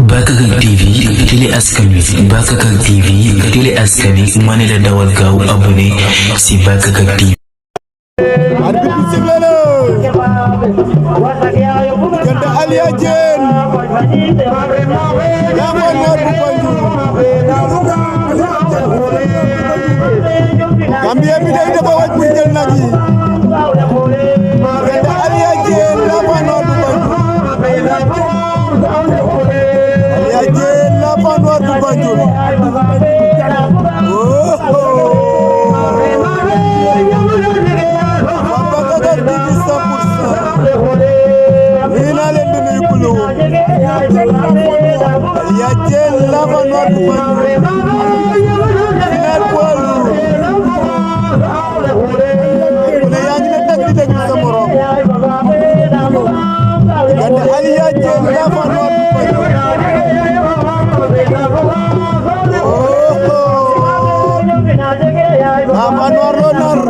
Bakakak TV télé askan wi Bakakak TV télé askan wi ma ne la dawal gaaw abonné si Bakakak TV. arbitre bi sifflé na diggante Aliya Diène Lambo Noor bu Banjul Gambia bi day dafa waj bu jël nag yi diggante Aliya Diène Lambo Noor bu Banjul Aliya Diène Lambo Noor bu Banjul Aliya Diène Lambo Noor bu Banjul final poids lourd ku ne yaa ngi ne teg di déglu sa morom diggante Aliya Diène Lambo Noor bu Banjul Lambo Noor lo nar